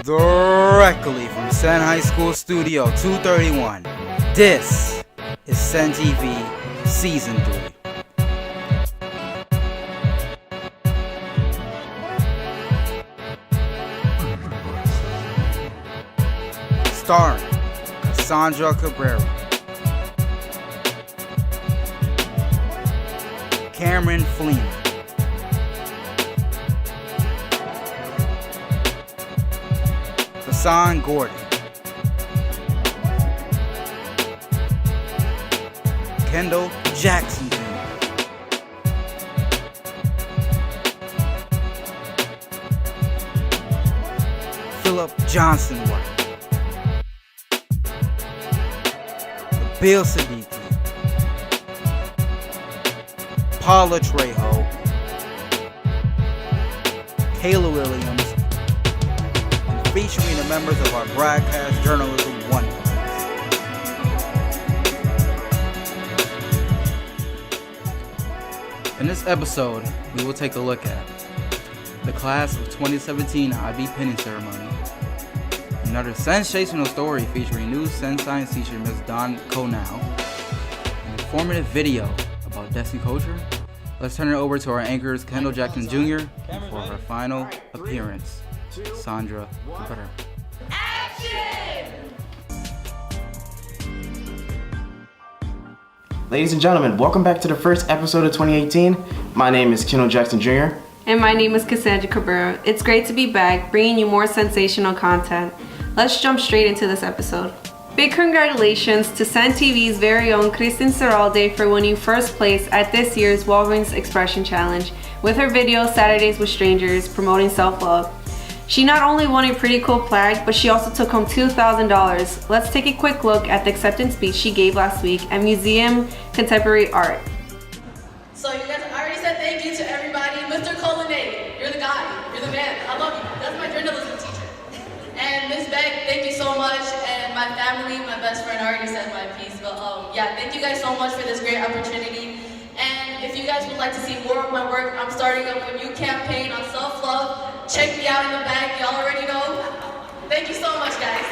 Directly from Senn High School Studio 231, this is Senn TV Season 3. Starring Cassandra Cabrera, Cameron Fleeman, Hassan Gordon, Kendall Jackson Jr., Philip Johnson White, Bill Siddiqui, Paula Trejo, Kayla Williams, and featuring the members of our broadcast journalism wonders. In this episode, we will take a look at the class of 2017 IB pinning ceremony, another sensational story featuring new Senn Science teacher Ms. Dawn Konow, an informative video about Desi culture. Let's turn it over to our anchors Kendall Jackson Jr. for her final appearance, Sandra Cabrera. Ladies and gentlemen, welcome back to the first episode of 2018. My name is Kendall Jackson Jr. And my name is Cassandra Cabrera. It's great to be back, bringing you more sensational content. Let's jump straight into this episode. Big congratulations to Senn TV's very own Kristen Seralde for winning first place at this year's Walgreens Expression Challenge with her video Saturdays with Strangers promoting self-love. She not only won a pretty cool plaque, but she also took home $2,000. Let's take a quick look at the acceptance speech she gave last week at Museum Contemporary Art. So you guys already said thank you to everybody. Mr. Colonnade, you're the guy, you're the man. I love you. That's my journalism teacher. And Ms. Beck, thank you so much. And my family, my best friend already said my piece. But yeah, thank you guys so much for this great opportunity. And if you guys would like to see more of my work, I'm starting up a new campaign on self-love. Check me out in the back, y'all already know. Thank you so much, guys.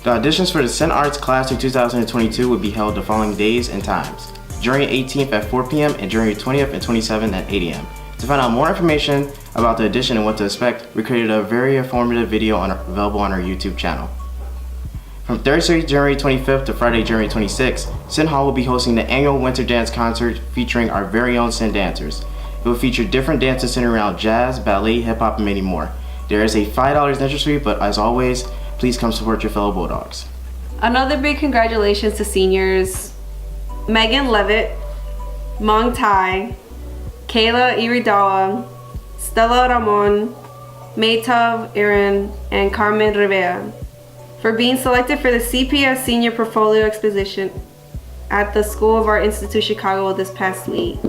The auditions for the Senn Arts Class of 2022 will be held the following days and times: January 18th at 4 p.m. and January 20th and 27th at 8 a.m. To find out more information about the audition and what to expect, we created a very informative video available on our YouTube channel. From Thursday, January 25th to Friday, January 26th, Senn Hall will be hosting the annual Winter Dance Concert featuring our very own Senn dancers. It will feature different dances centered around jazz, ballet, hip-hop, and many more. There is a $5 entrance fee, but as always, please come support your fellow Bulldogs. Another big congratulations to seniors Megan Levitt, Mong Tai, Kayla Iridawa, Stella Ramon, Maytav Aaron, and Carmen Rivera for being selected for the CPS Senior Portfolio Exposition at the School of Art Institute Chicago this past week.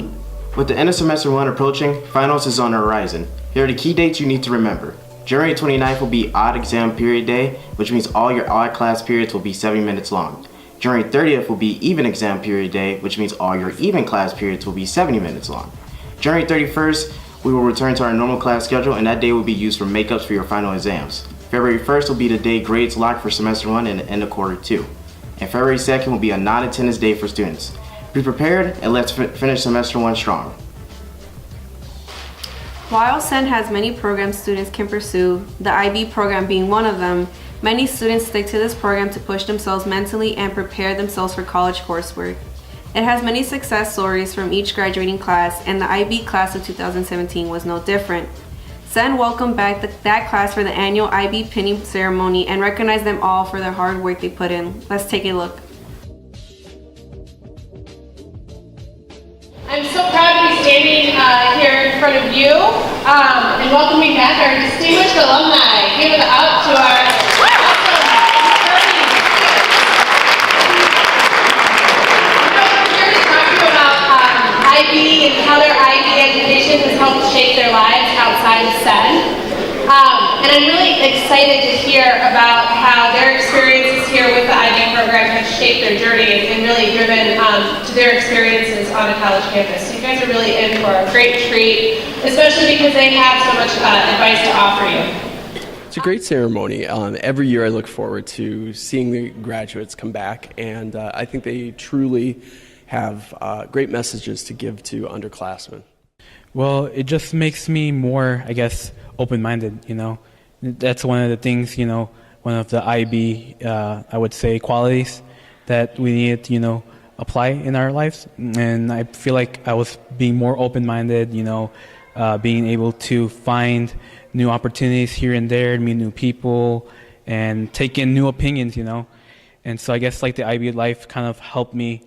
With the end of semester 1 approaching, finals is on the horizon. Here are the key dates you need to remember. January 29th will be odd exam period day, which means all your odd class periods will be 70 minutes long. January 30th will be even exam period day, which means all your even class periods will be 70 minutes long. January 31st, we will return to our normal class schedule, and that day will be used for makeups for your final exams. February 1st will be the day grades lock for semester 1 and the end of quarter 2. And February 2nd will be a non-attendance day for students. Be prepared and let's finish semester 1 strong. While Senn has many programs students can pursue, the IB program being one of them, many students stick to this program to push themselves mentally and prepare themselves for college coursework. It has many success stories from each graduating class, and the IB class of 2017 was no different. Senn welcomed back that class for the annual IB pinning ceremony and recognized them all for their hard work they put in. Let's take a look. I'm so proud to be standing here in front of you and welcoming back our distinguished alumni. Give it up to our we're here to talk to you about IB and how their IB education has helped shape their lives outside of Senn. And I'm really excited to hear about how their experiences here with the IB program have shaped their journey and really driven to their experiences on a college campus. So you guys are really in for a great treat, especially because they have so much advice to offer you. It's a great ceremony. Every year I look forward to seeing the graduates come back, and I think they truly have great messages to give to underclassmen. Well, it just makes me more, I guess, open-minded, you know. That's one of the things, you know, one of the IB, I would say, qualities that we need to, you know, apply in our lives. And I feel like I was being more open-minded, you know, being able to find new opportunities here and there, meet new people, and take in new opinions, you know. And so I guess like the IB life kind of helped me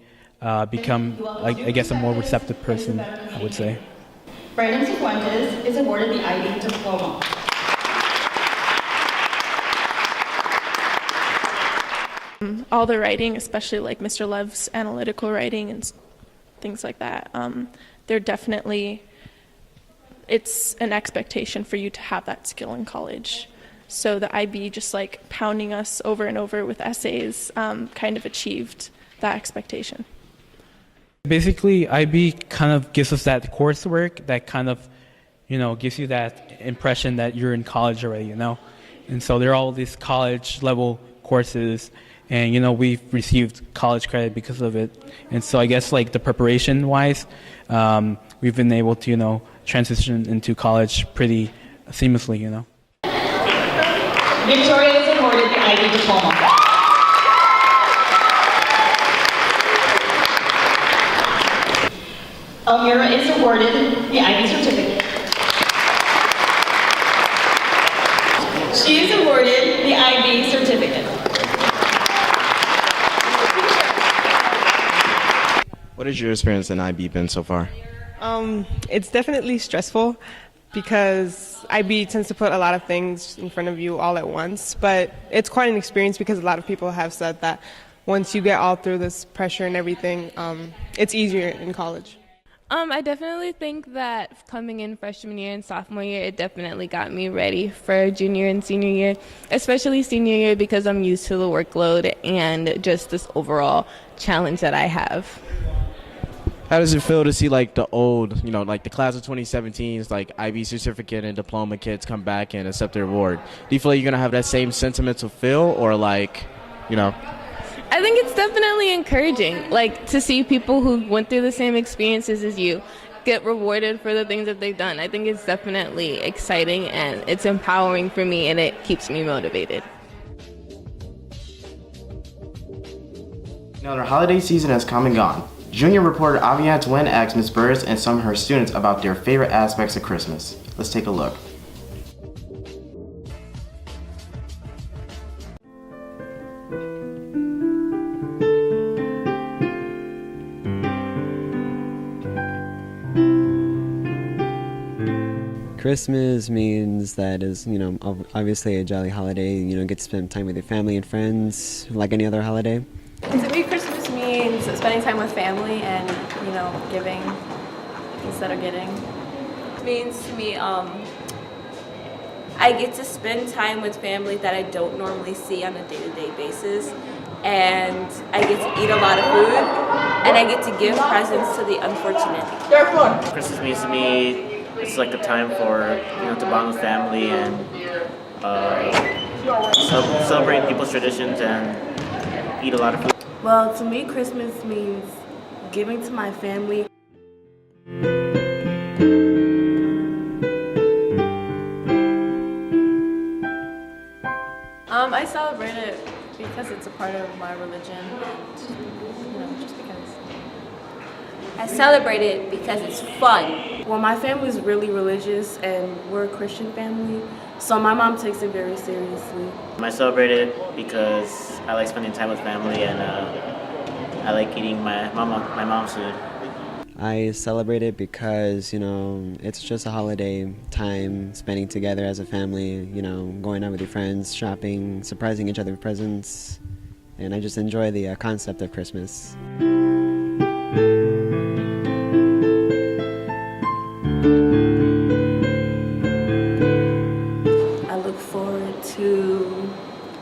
become, like, I guess, a more receptive person, I would say. Brandon Cifuentes is awarded the IB Diploma. All the writing, especially like Mr. Love's analytical writing and things like that, they're definitely, it's an expectation for you to have that skill in college. So the IB just like pounding us over and over with essays kind of achieved that expectation. Basically, IB kind of gives us that coursework that kind of, you know, gives you that impression that you're in college already, you know. And so there are all these college level courses, and, you know, we've received college credit because of it. And so I guess like the preparation wise, we've been able to, you know, transition into college pretty seamlessly, you know. Victoria is awarded the IB Diploma. Elmira is awarded the IB certificate. She is awarded the IB certificate. What has your experience in IB been so far? It's definitely stressful because IB tends to put a lot of things in front of you all at once, but it's quite an experience because a lot of people have said that once you get all through this pressure and everything, it's easier in college. I definitely think that coming in freshman year and sophomore year, it definitely got me ready for junior and senior year, especially senior year because I'm used to the workload and just this overall challenge that I have. How does it feel to see like the old, you know, like the class of 2017's like IB certificate and diploma kids come back and accept their award? Do you feel like you're going to have that same sentimental feel, or like, you know? I think it's definitely encouraging, like to see people who went through the same experiences as you get rewarded for the things that they've done. I think it's definitely exciting and it's empowering for me, and it keeps me motivated. Now, the holiday season has come and gone. Junior reporter Avian Twin asked Ms. Burris and some of her students about their favorite aspects of Christmas. Let's take a look. Christmas means that is, you know, obviously a jolly holiday. You know, get to spend time with your family and friends like any other holiday. To me, Christmas means spending time with family and, you know, giving instead of getting. It means to me, I get to spend time with family that I don't normally see on a day-to-day basis, and I get to eat a lot of food, and I get to give presents to the unfortunate. Christmas means to me, it's like a time for, you know, to bond with family and celebrate people's traditions and eat a lot of food. Well, to me, Christmas means giving to my family. I celebrate it because it's a part of my religion, and, you know, just because. I celebrate it because it's fun. Well, my family's really religious and we're a Christian family, so my mom takes it very seriously. I celebrate it because I like spending time with family, and I like eating my mom's food. I celebrate it because, you know, it's just a holiday time, spending together as a family, you know, going out with your friends, shopping, surprising each other with presents, and I just enjoy the concept of Christmas. I look to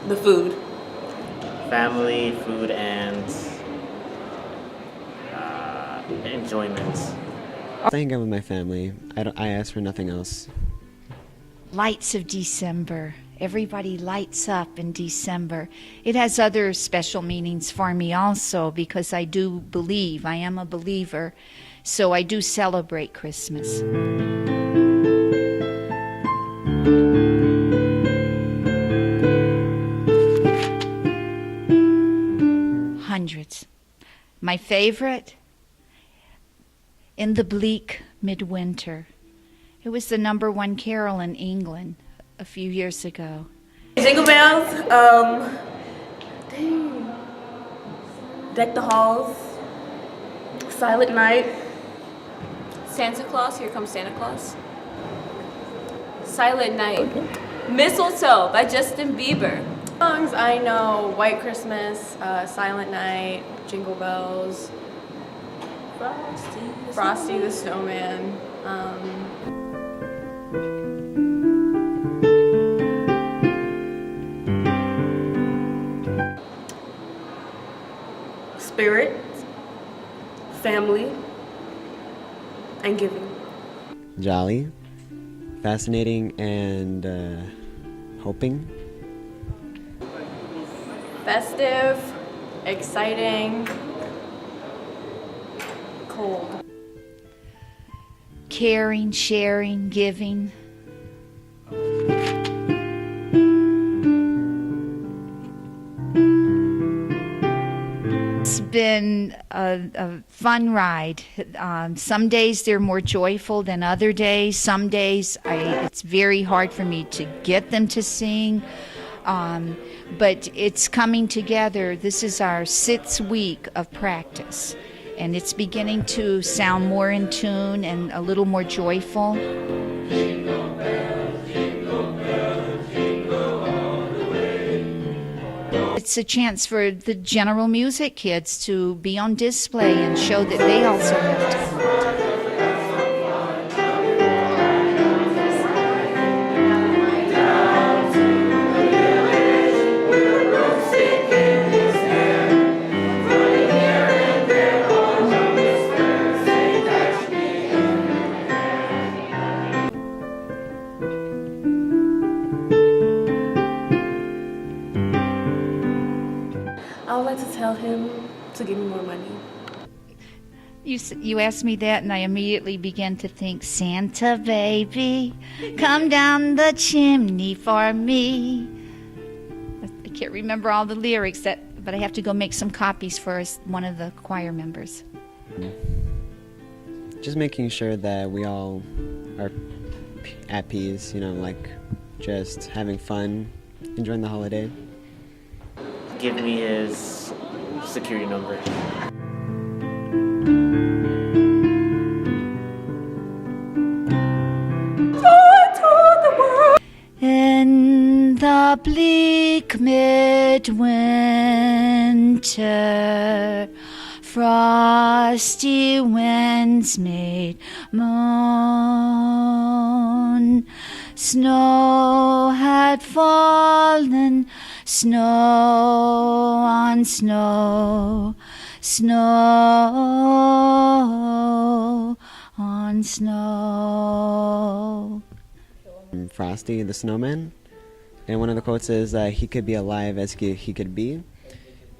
the food. Family, food, and enjoyment. I hang out with my family. I ask for nothing else. Lights of December. Everybody lights up in December. It has other special meanings for me also because I do believe, I am a believer, so I do celebrate Christmas. Hundreds. My favorite, In the Bleak Midwinter. It was the #1 carol in England a few years ago. Jingle bells, Deck the Halls, Silent Night, Santa Claus, Here Comes Santa Claus. Silent Night. Mistletoe by Justin Bieber. Songs I know: White Christmas, Silent Night, Jingle Bells, Frosty the Snowman. Spirit, family, and giving. Jolly, fascinating, and hoping. Festive, exciting, cold. Caring, sharing, giving. It's been a fun ride. Some days they're more joyful than other days. Some days it's very hard for me to get them to sing. But it's coming together. This is our 6th week of practice, and it's beginning to sound more in tune and a little more joyful. Jingle bells, jingle bells, jingle all the way. It's a chance for the general music kids to be on display and show that they also have talent. I would like to tell him to give me more money. You asked me that, and I immediately began to think, Santa baby, come down the chimney for me. I can't remember all the lyrics, but I have to go make some copies for one of the choir members. Just making sure that we all are at peace, like just having fun, enjoying the holiday. Give me his security number. In the bleak midwinter, frosty winds made moan. Snow had fallen, snow on snow, snow on snow. Frosty the Snowman, and one of the quotes is he could be alive as he could be,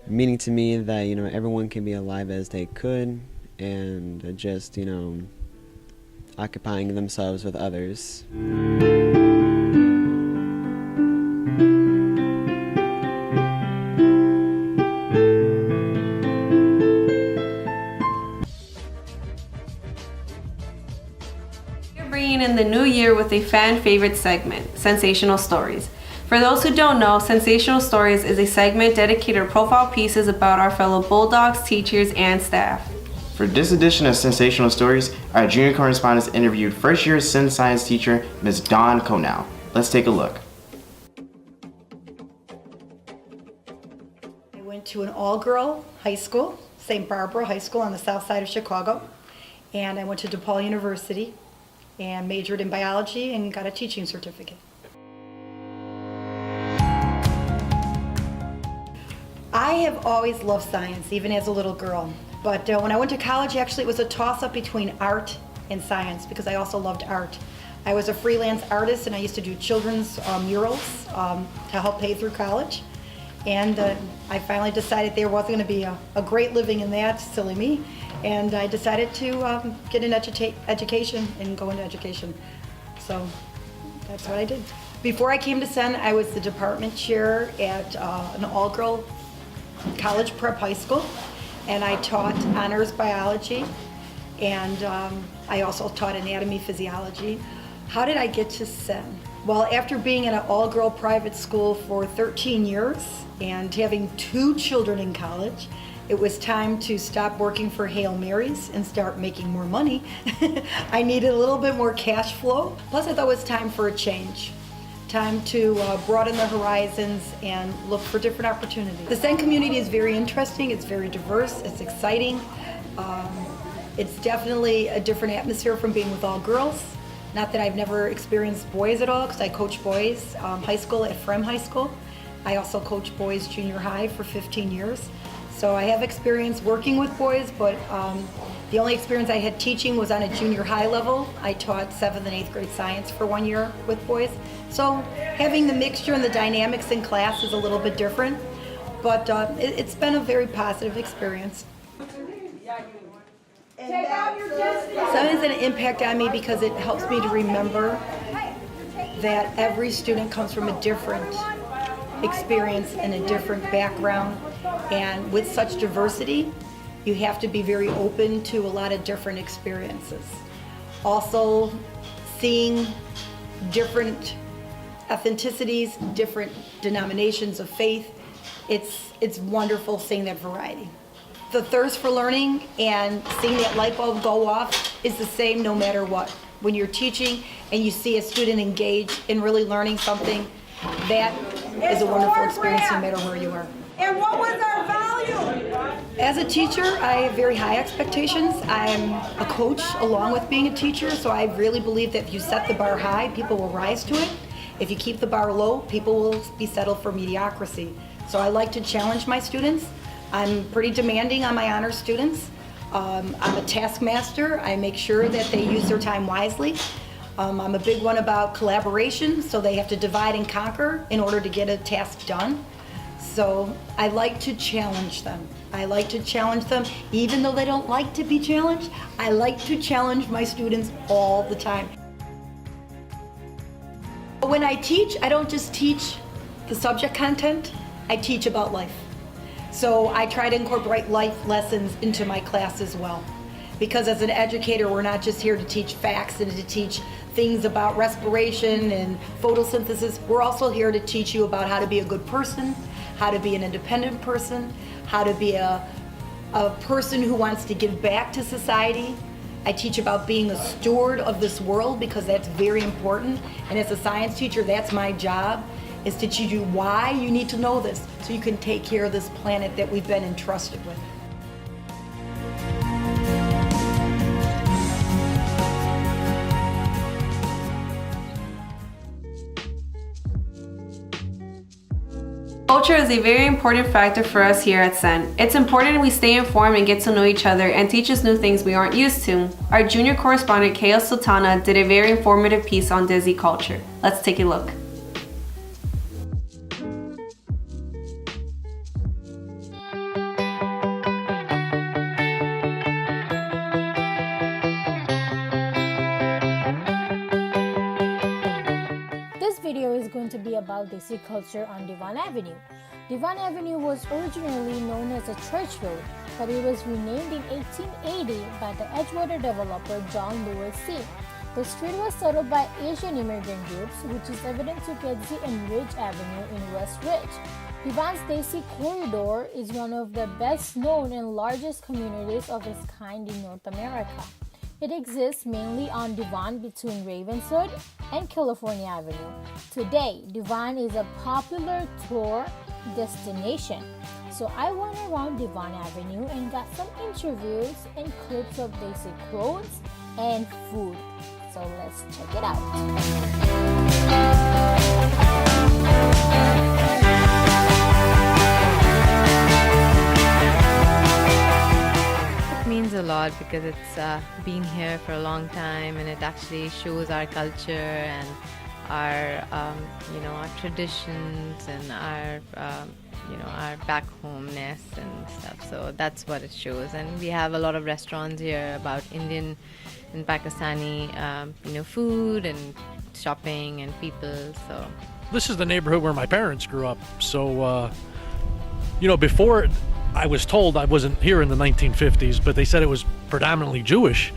meaning to me that everyone can be alive as they could, and just occupying themselves with others. In the new year with a fan favorite segment, Sensational Stories. For those who don't know, Sensational Stories is a segment dedicated to profile pieces about our fellow Bulldogs, teachers, and staff. For this edition of Sensational Stories, our junior correspondents interviewed first-year Senn Science teacher, Ms. Dawn Konow. Let's take a look. I went to an all-girl high school, St. Barbara High School on the south side of Chicago, and I went to DePaul University and majored in biology and got a teaching certificate. I have always loved science, even as a little girl. But when I went to college, actually, it was a toss-up between art and science because I also loved art. I was a freelance artist and I used to do children's murals to help pay through college. And I finally decided there wasn't going to be a great living in that, silly me. And I decided to get an education and go into education. So that's what I did. Before I came to Senn, I was the department chair at an all-girl college prep high school. And I taught honors biology. And I also taught anatomy, physiology. How did I get to Senn? Well, after being in an all-girl private school for 13 years and having 2 children in college, it was time to stop working for Hail Marys and start making more money. I needed a little bit more cash flow. Plus, I thought it was time for a change. Time to broaden the horizons and look for different opportunities. The Senn community is very interesting, it's very diverse, it's exciting. It's definitely a different atmosphere from being with all girls. Not that I've never experienced boys at all, because I coach boys high school at Frem High School. I also coach boys junior high for 15 years. So I have experience working with boys, but the only experience I had teaching was on a junior high level. I taught 7th and 8th grade science for 1 year with boys. So having the mixture and the dynamics in class is a little bit different, but it's been a very positive experience. Senn has an impact on me because it helps me to remember that every student comes from a different experience and a different background, and with such diversity, you have to be very open to a lot of different experiences. Also, seeing different ethnicities, different denominations of faith, it's wonderful seeing that variety. The thirst for learning and seeing that light bulb go off is the same no matter what. When you're teaching and you see a student engage in really learning something, that is a wonderful experience no matter where you are. And what was our value? As a teacher, I have very high expectations. I'm a coach along with being a teacher, so I really believe that if you set the bar high, people will rise to it. If you keep the bar low, people will be settled for mediocrity. So I like to challenge my students. I'm pretty demanding on my honor students. I'm a taskmaster. I make sure that they use their time wisely. I'm a big one about collaboration, so they have to divide and conquer in order to get a task done. So I like to challenge them. I like to challenge them, even though they don't like to be challenged. I like to challenge my students all the time. When I teach, I don't just teach the subject content, I teach about life. So I try to incorporate life lessons into my class as well. Because as an educator, we're not just here to teach facts and to teach things about respiration and photosynthesis. We're also here to teach you about how to be a good person, how to be an independent person, how to be a person who wants to give back to society. I teach about being a steward of this world because that's very important. And as a science teacher, that's my job, is to teach you why you need to know this so you can take care of this planet that we've been entrusted with. Culture is a very important factor for us here at Senn. It's important we stay informed and get to know each other and teach us new things we aren't used to. Our junior correspondent, Kaya Sultana, did a very informative piece on Desi culture. Let's take a look. Going to be about Desi culture on Devon Avenue. Devon Avenue was originally known as a church road, but it was renamed in 1880 by the Edgewater developer John Lewis C. The street was settled by Asian immigrant groups, which is evident to Kedzie and Ridge Avenue in West Ridge. Devon's Desi corridor is one of the best known and largest communities of its kind in North America. It exists mainly on Devon between Ravenswood and California Avenue. Today, Devon is a popular tour destination. So I went around Devon Avenue and got some interviews and clips of Desi clothes and food. So let's check it out. about because it's been here for a long time, and it actually shows our culture and our our traditions and our our back homeness and stuff. So that's what it shows. And we have a lot of restaurants here about Indian and Pakistani food and shopping and people. So this is the neighborhood where my parents grew up. So before I was told I wasn't here in the 1950s, but they said it was predominantly Jewish.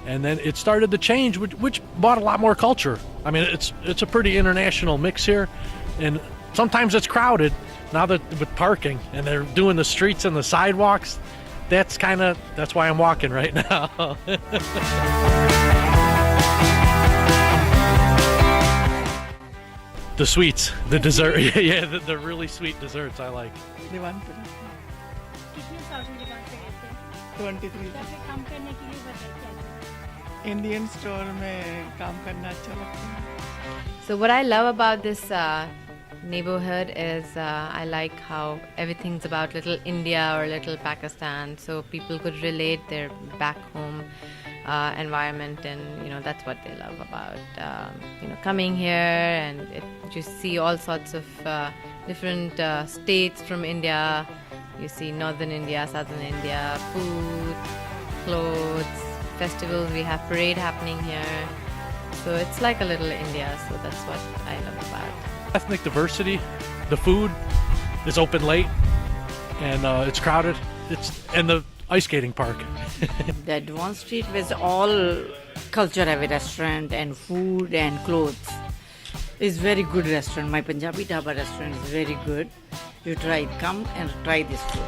And then it started to change, which brought a lot more culture. I mean, it's a pretty international mix here, and sometimes it's crowded. Now that with parking and they're doing the streets and the sidewalks, that's why I'm walking right now. The sweets, the dessert, yeah, the really sweet desserts I like. Devon. 23 Indian store में काम करना अच्छा लगता है. So what I love about this neighborhood is I like how everything's about little India or little Pakistan, so people could relate their back home environment, and that's what they love about coming here, and you see all sorts of different states from India. You see northern India, southern India, food, clothes, festivals. We have parade happening here, so it's like a little India. So that's what I love about it. Ethnic diversity, the food is open late, and it's crowded. And the ice skating park. The Devon Street was all culture have a restaurant and food and clothes. It's very good restaurant. My Punjabi Dhaba restaurant is very good. You try it. Come and try this food.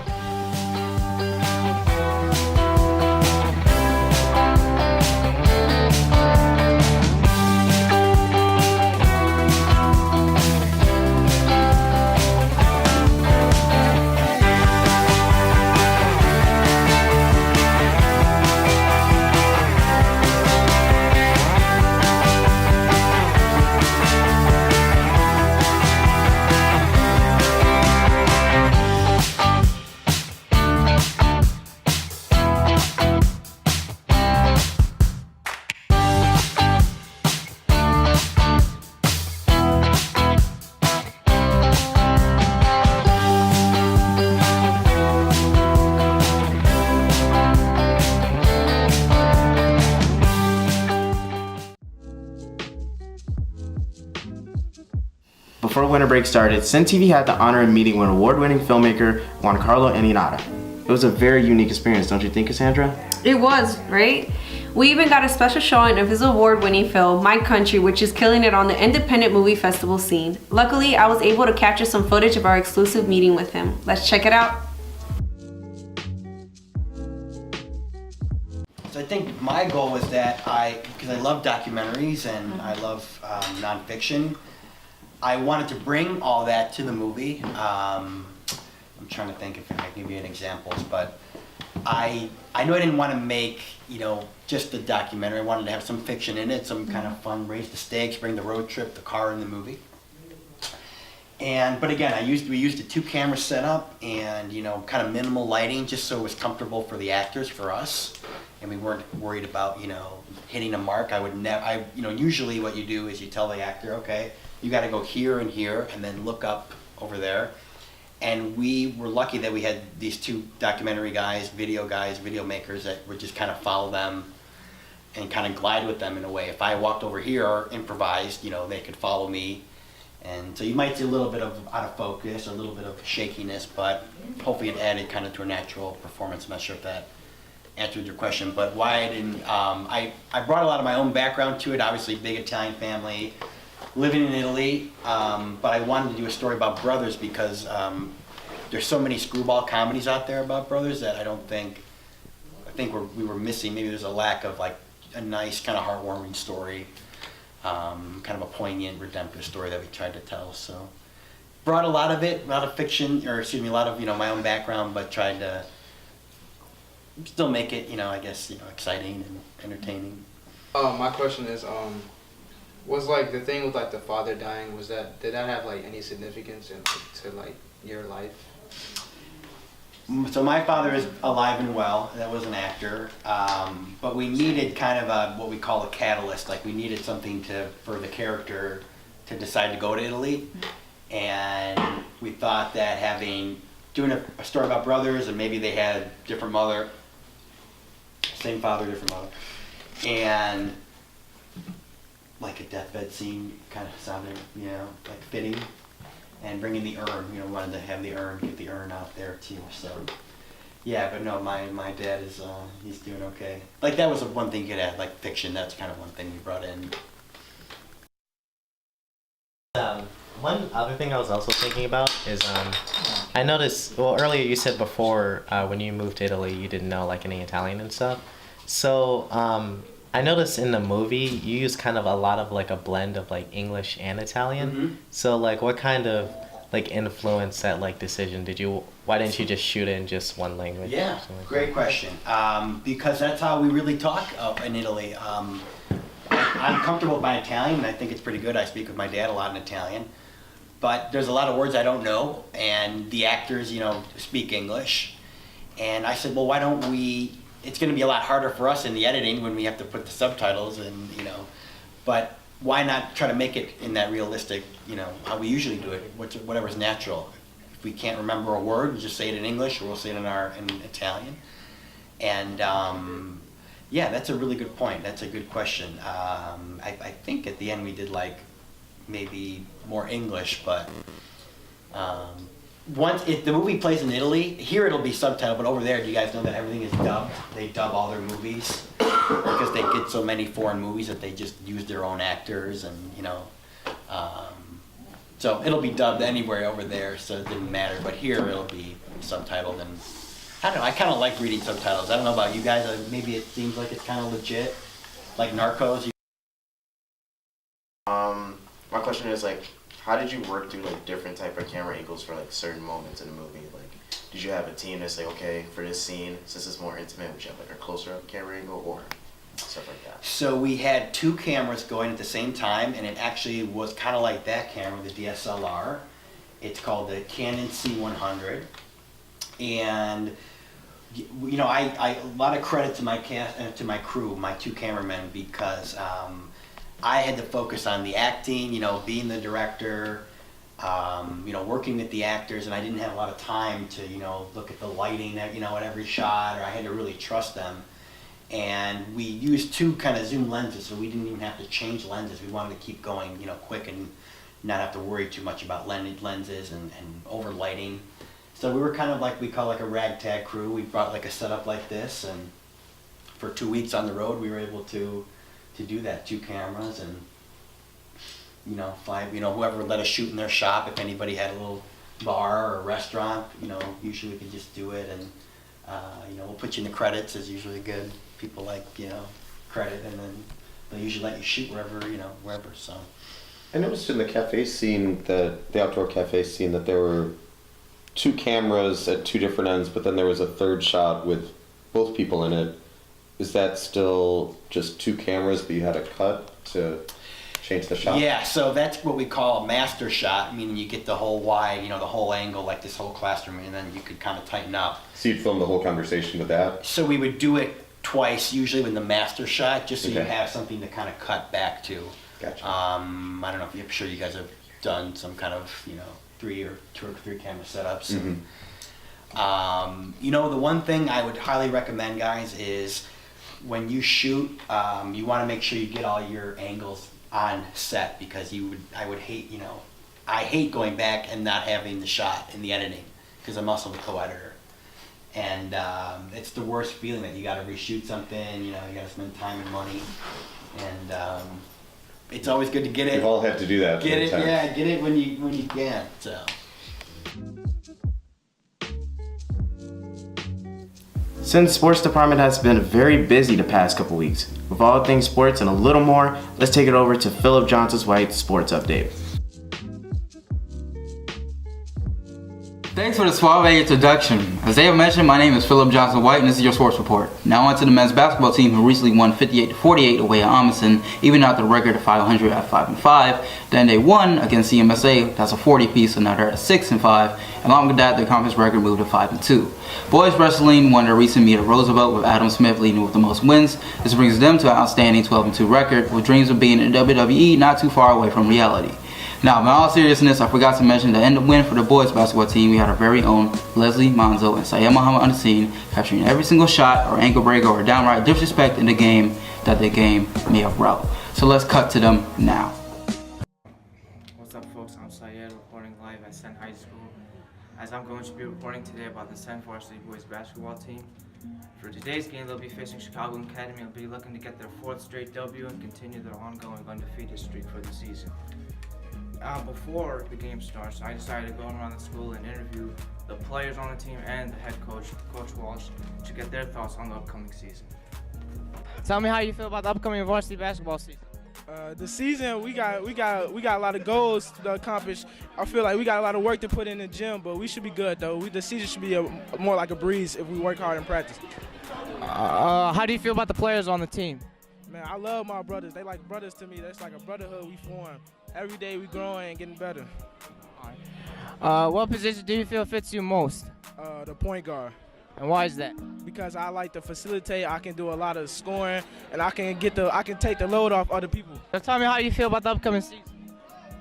Before winter break started, Senn TV had the honor of meeting with award-winning filmmaker Giancarlo Visit. It was a very unique experience, don't you think, Cassandra? It was, right? We even got a special showing of his award-winning film, My Country, which is killing it on the independent movie festival scene. Luckily, I was able to capture some footage of our exclusive meeting with him. Let's check it out. So I think my goal was that because I love documentaries and I love nonfiction, I wanted to bring all that to the movie. I'm trying to think if I can give you an examples, but I know I didn't want to make just a documentary. I wanted to have some fiction in it, some kind of fun, raise the stakes, bring the road trip, the car in the movie. But again, we used a 2-camera setup and kind of minimal lighting, just so it was comfortable for the actors, for us, and we weren't worried about hitting a mark. Usually what you do is you tell the actor, okay, you got to go here and here, and then look up over there. And we were lucky that we had these 2 documentary guys, video makers that would just kind of follow them and kind of glide with them in a way. If I walked over here or improvised, they could follow me. And so you might see a little bit of out of focus, or a little bit of shakiness, but hopefully it added kind of to a natural performance. I'm not sure if that answered your question, but why I didn't, I brought a lot of my own background to it, obviously big Italian family, living in Italy, but I wanted to do a story about brothers because there's so many screwball comedies out there about brothers that I think we were missing. Maybe there's a lack of like a nice kind of heartwarming story, kind of a poignant, redemptive story that we tried to tell. So brought a lot of it, a lot of fiction, or excuse me, a lot of my own background, but tried to still make it exciting and entertaining. My question is, was like the thing with like the father dying, did that have like any significance to like your life? So my father is alive and well. That was an actor, but we needed kind of what we call a catalyst. Like we needed something for the character to decide to go to Italy, and we thought that doing a story about brothers and maybe they had different mother, same father, different mother, and like a deathbed scene kind of sounded, like fitting. And bringing the urn, wanted to have get the urn out there too. So, yeah, but no, my dad is he's doing okay. Like that was one thing you could add, like fiction. That's kind of one thing you brought in. One other thing I was also thinking about is I noticed. Well, earlier you said before when you moved to Italy, you didn't know like any Italian and stuff. So I noticed in the movie you use kind of a lot of like a blend of like English and Italian. Mm-hmm. So like what kind of like influenced that like decision? Why didn't you just shoot it in just one language? Yeah, great question. Because that's how we really talk in Italy. I'm comfortable with my Italian and I think it's pretty good. I speak with my dad a lot in Italian. But there's a lot of words I don't know and the actors, speak English. And I said, well, why don't we it's going to be a lot harder for us in the editing when we have to put the subtitles and, but why not try to make it in that realistic, how we usually do it, whatever's natural. If we can't remember a word, we'll just say it in English or we'll say it in Italian. And yeah, that's a really good point. That's a good question. I think at the end we did like maybe more English, but if the movie plays in Italy, here it'll be subtitled, but over there, do you guys know that everything is dubbed? They dub all their movies because they get so many foreign movies that they just use their own actors and, so it'll be dubbed anywhere over there, so it didn't matter. But here it'll be subtitled, and I don't know, I kind of like reading subtitles. I don't know about you guys, maybe it seems like it's kind of legit, like Narcos. My question is like, how did you work through like different type of camera angles for like certain moments in the movie? Like, did you have a team that's like, okay, for this scene, since it's more intimate, we should have like a closer up camera angle or stuff like that? So we had two cameras going at the same time, and it actually was kind of like that camera, the DSLR. It's called the Canon C100, and I a lot of credit to my crew, my two cameramen, because I had to focus on the acting, being the director, working with the actors, and I didn't have a lot of time to, look at the lighting, at every shot, or I had to really trust them. And we used two kind of zoom lenses, so we didn't even have to change lenses. We wanted to keep going, quick and not have to worry too much about lenses and over lighting. So we were kind of like, we call like a ragtag crew. We brought like a setup like this, and for 2 weeks on the road, we were able to do that, two cameras, and whoever let us shoot in their shop. If anybody had a little bar or a restaurant, usually we could just do it, and we'll put you in the credits. Is usually good. People like credit, and then they usually let you shoot wherever. So I noticed in the cafe scene, the outdoor cafe scene, that there were two cameras at two different ends, but then there was a third shot with both people in it. Is that still just two cameras, but you had a cut to change the shot? Yeah, so that's what we call a master shot, meaning you get the whole wide, the whole angle, like this whole classroom, and then you could kind of tighten up. So you'd film the whole conversation with that? So we would do it twice, usually with the master shot, just so you have something to kind of cut back to. Gotcha. I don't know I'm sure you guys have done some kind of, 2 or 3 camera setups. Mm-hmm. The one thing I would highly recommend, guys, is when you shoot, you want to make sure you get all your angles on set, because I would hate, I hate going back and not having the shot in the editing, because I'm also the co-editor. And it's the worst feeling that you got to reshoot something, you got to spend time and money. And it's always good to get it. We've all had to do that. Get it when you can. So. Senn's sports department has been very busy the past couple weeks. With all things sports and a little more, let's take it over to Philip Johnson's White Sports Update. Thanks for the suave introduction. As Dave mentioned, my name is Philip Johnson White and this is your sports report. Now on to the men's basketball team who recently won 58-48 away at Amundsen, even out the record of 500 at 5-5. Then they won against CMSA, that's a 40 piece, so now they're at 6-5. Along with that, their conference record moved to 5-2. Boys wrestling won their recent meet at Roosevelt with Adam Smith leading with the most wins. This brings them to an outstanding 12-2 record, with dreams of being in WWE not too far away from reality. Now, in all seriousness, I forgot to mention that in the win for the boys basketball team, we had our very own Leslie Monzo and Syed Muhammad on the scene, capturing every single shot or ankle breaker or downright disrespect in the game that the game may have wrote. So let's cut to them now. What's up, folks? I'm Syed, reporting live at Senn High School. As I'm going to be reporting today about the Senn varsity boys basketball team. For today's game, they'll be facing Chicago Academy. They'll be looking to get their 4th straight W and continue their ongoing undefeated streak for the season. Before the game starts, I decided to go around the school and interview the players on the team and the head coach, Coach Walsh, to get their thoughts on the upcoming season. Tell me how you feel about the upcoming varsity basketball season. The season, we got a lot of goals to accomplish. I feel like we got a lot of work to put in the gym, but we should be good though. The season should be more like a breeze if we work hard in practice. How do you feel about the players on the team? Man, I love my brothers. They like brothers to me. That's like a brotherhood we form. Every day we growing and getting better. What position do you feel fits you most? The point guard. And why is that? Because I like to facilitate. I can do a lot of scoring, and I can take the load off other people. So tell me how you feel about the upcoming season.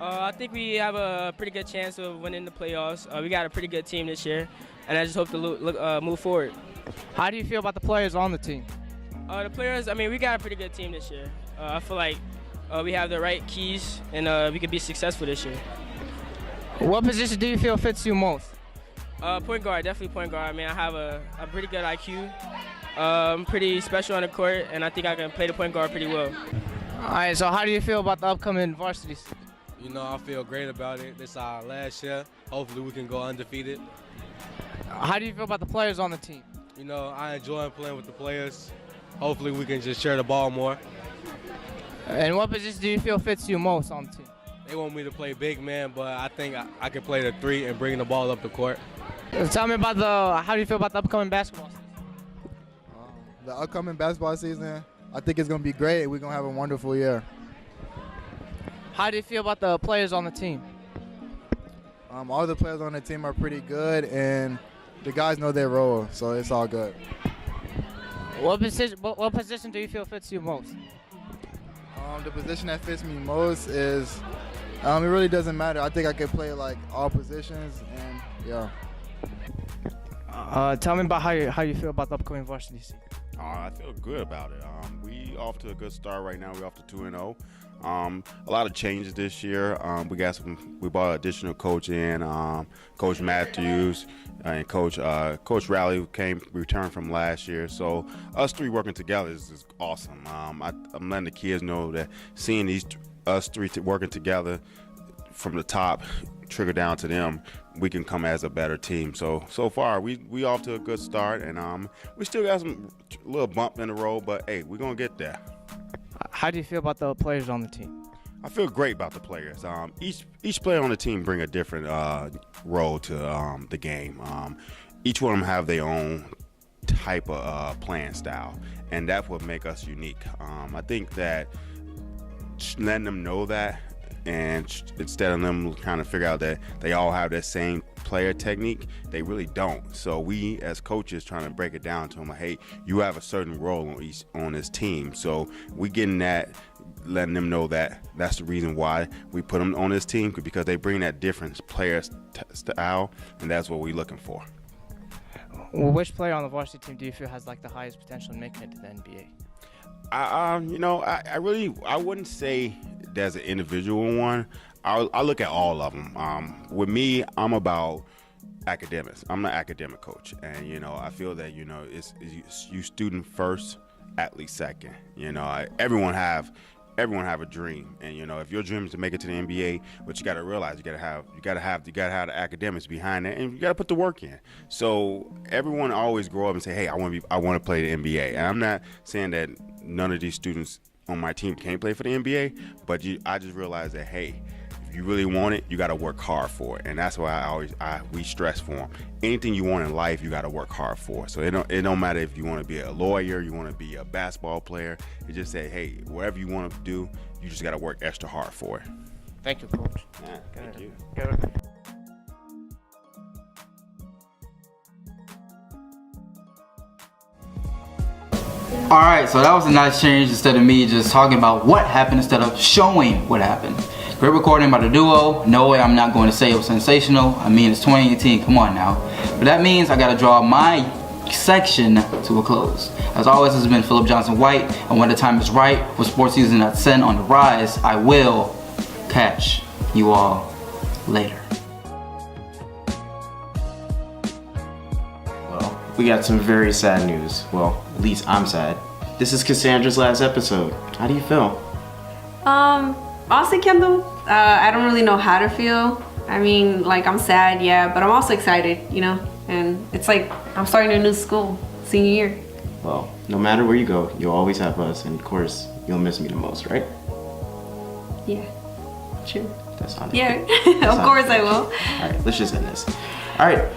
I think we have a pretty good chance of winning the playoffs. We got a pretty good team this year, and I just hope to move forward. How do you feel about the players on the team? The players, I mean, we got a pretty good team this year. I feel like we have the right keys, and we could be successful this year. What position do you feel fits you most? Point guard, definitely point guard. I mean, I have a pretty good IQ. I'm pretty special on the court, and I think I can play the point guard pretty well. All right, so how do you feel about the upcoming varsity season? You know, I feel great about it. This is our last year. Hopefully we can go undefeated. How do you feel about the players on the team? You know, I enjoy playing with the players. Hopefully we can just share the ball more. And what position do you feel fits you most on the team? They want me to play big man, but I think I can play the 3 and bring the ball up the court. Tell me about how do you feel about the upcoming basketball season? The upcoming basketball season, I think it's going to be great. We're going to have a wonderful year. How do you feel about the players on the team? All the players on the team are pretty good, and the guys know their role, so it's all good. What position do you feel fits you most? The position that fits me most is, it really doesn't matter. I think I can play like all positions, and yeah. Tell me about how you feel about the upcoming varsity season. I feel good about it. We off to a good start right now. We're off to 2-0. A lot of changes this year. We brought additional coach in, Coach Matthews and Coach Rowley returned from last year. So us 3 working together is awesome. I'm letting the kids know that seeing us 3 working together from the top trigger down to them, we can come as a better team. So far we off to a good start, and we still got some little bump in the road, but hey, we're gonna get there. How do you feel about the players on the team? I feel great about the players. Each player on the team bring a different role to the game. Each one of them have their own type of playing style, and that's what make us unique. I think that letting them know that, and instead of them kind of figure out that they all have that same player technique, they really don't. So we as coaches trying to break it down to them, like, hey, you have a certain role on this team. So we getting that, letting them know that that's the reason why we put them on this team, because they bring that different player style, and that's what we're looking for. Well, which player on the varsity team do you feel has like the highest potential in making it to the NBA? I wouldn't say there's an individual one. I look at all of them. With me, I'm about academics. I'm an academic coach, and I feel that it's you student first, athlete second. Everyone have a dream, and if your dream is to make it to the NBA, but you got to realize you got to have the academics behind it, and you got to put the work in. So everyone always grow up and say, hey, I want to play the NBA, and I'm not saying that none of these students on my team can't play for the NBA, but I just realized that, hey, if if you really want it, you got to work hard for it, and that's why we stress for them. Anything you want in life, you got to work hard for. So it don't matter if you want to be a lawyer, you want to be a basketball player. You just say, hey, whatever you want to do, you just got to work extra hard for it. Thank you, Coach. Yeah, thank you. Alright, so that was a nice change instead of me just talking about what happened instead of showing what happened. Great recording by the duo. No way I'm not going to say it was sensational. I mean, it's 2018, come on now. But that means I gotta draw my section to a close. As always, this has been Philip Johnson White, and when the time is right, with sports season at Senn on the rise, I will catch you all later. Well, we got some very sad news. Well, at least I'm sad. This is Cassandra's last episode. How do you feel? Honestly, Kendall, I don't really know how to feel. I mean, like, I'm sad, yeah, but I'm also excited, you know? And it's like I'm starting a new school, senior year. Well, no matter where you go, you'll always have us, and of course, you'll miss me the most, right? Yeah, sure. That's on it. Yeah, of course I will. Alright, let's just end this. Alright,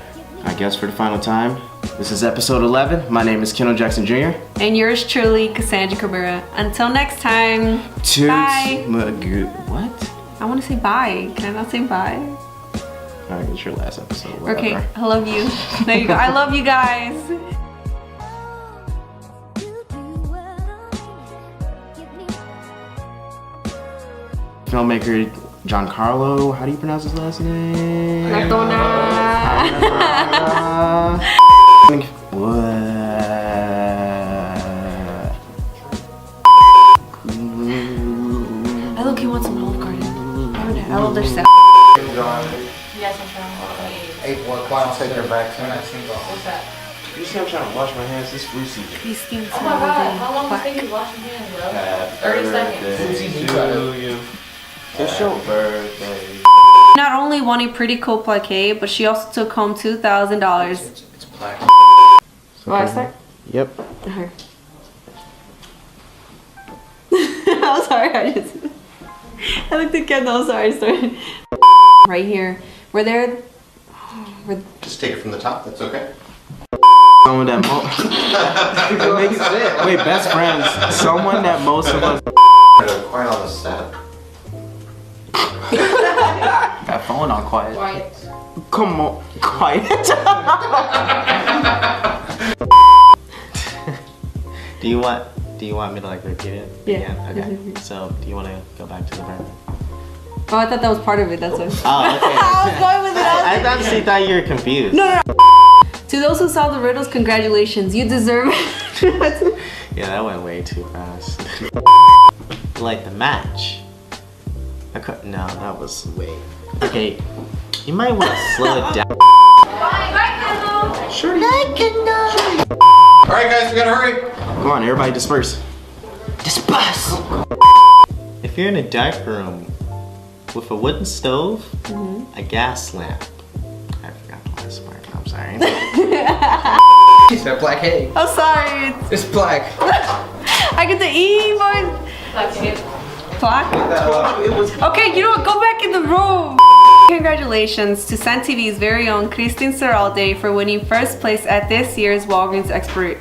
I guess for the final time, this is episode 11. My name is Konow Jackson Jr. And yours truly, Cassandra Cabrera. Until next time, bye. What? I want to say bye. Can I not say bye? Alright, it's your last episode. Whatever. Okay, I love you. There you go. I love you guys. Filmmaker Giancarlo, how do you pronounce his last name? I look, he wants some Olive Garden. I love their stuff. Yes, I'm trying. Hey, why don't take her back to me? What's that? You see I'm trying to wash my hands this flu season. He stinks. Oh my god, how long does it take you to wash your hands, bro? 30 seconds. To you. It's your birthday. Not only won a pretty cool plaque, but she also took home $2,000. It's plaque. Oh, I start? Yep. Okay. I'm sorry, I looked at Kendall, sorry, I started. Right here. We're there. Just take it from the top, that's okay. Someone that wait, best friends. Someone that most of us Quiet on the step. Got phone on quiet. Quiet. Come on, quiet. Do you want me to like repeat it? Yeah. Okay. So, do you want to go back to the birthday? Oh, I thought that was part of it, that's why. Oh, okay. I was going with it. I honestly thought you were confused. No. To those who solved the riddles, congratulations. You deserve it. Yeah, that went way too fast. Like the match. No, that was way. Okay, you might want to slow it down. Bye, Kendall. Sure. Bye, Kendall. Alright guys, we gotta hurry. Come on, everybody disperse. Disperse! If you're in a dark room with a wooden stove, a gas lamp. I forgot the last part, I'm sorry. She said black egg. I'm sorry. It's black. I get the E, but... Black egg. Black? Okay, you know what? Go back in the room. Congratulations to Senn TV's very own Kristin Seralde for winning first place at this year's Walgreens Expert.